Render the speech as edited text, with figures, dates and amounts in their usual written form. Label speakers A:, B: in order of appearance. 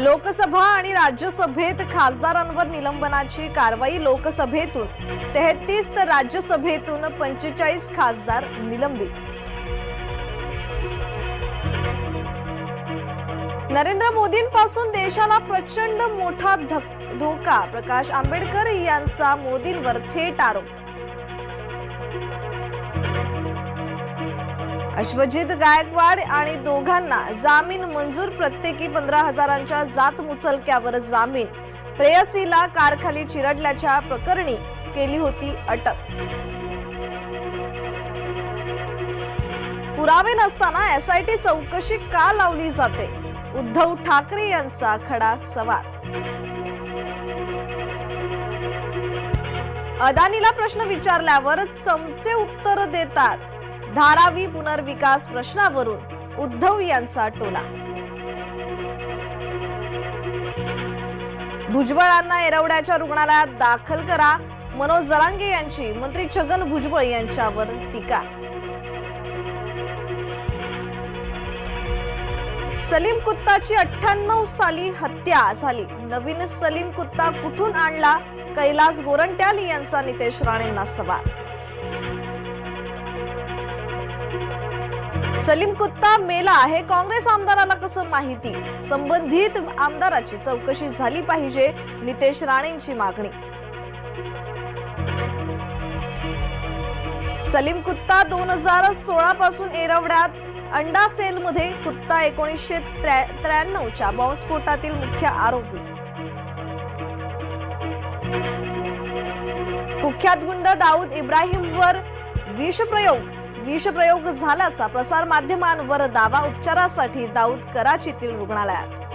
A: लोकसभा आणि राज्यसभेत खासदारांवर निलंबनाची कारवाई लोकसभेतून 33 तर राज्यसभेतून 45 खासदार निलंबित। नरेंद्र मोदींपासून देशाला प्रचंड मोठा धोका, प्रकाश आंबेडकर यांचा मोदींवर थेट आरोप। अश्वजित गायकवाड आणि दोघांना जामीन मंजूर, प्रत्येकी 15,000च्या जात मुचलक्यावर जामीन। प्रेयसीला कारखाली चिरडल्याच्या प्रकरणी केली होती अटक। पुरावे नसताना एसआयटी चौकशी का लावली जाते? उद्धव ठाकरे यांचा खडा सवाल। अदानीला प्रश्न विचारल्यावर चमचे उत्तर देतात। धारावी पुनर्विकास प्रश्नावरून उद्धव यांचा टोला। भुजबळांना येरवड्याच्या रुग्णालयात दाखल करा, मनोज जरांगे यांची मंत्री छगन भुजबळ यांच्यावर टीका। सलीम कुत्ताची 98 साली हत्या झाली, नवीन सलीम कुत्ता कुठून आणला? कैलास गोरंट्याल यांचा नितेश राणेंना सवाल। सलीम कुत्ता मेला हे काँग्रेस आमदाराला कसं माहिती? संबंधित आमदाराची चौकशी झाली पाहिजे, नितेश राणेंची मागणी। सलीम कुत्ता 2016 पासून येरवड्यात अंडा सेलमध्ये, कुत्ता 1993च्या बॉम्बस्फोटातील मुख्य आरोपी। कुख्यात गुंड दाऊद इब्राहिमवर विषप्रयोग झाल्याचा प्रसार माध्यमांवर दावा। उपचारासाठी दाऊद कराचीतील रुग्णालयात।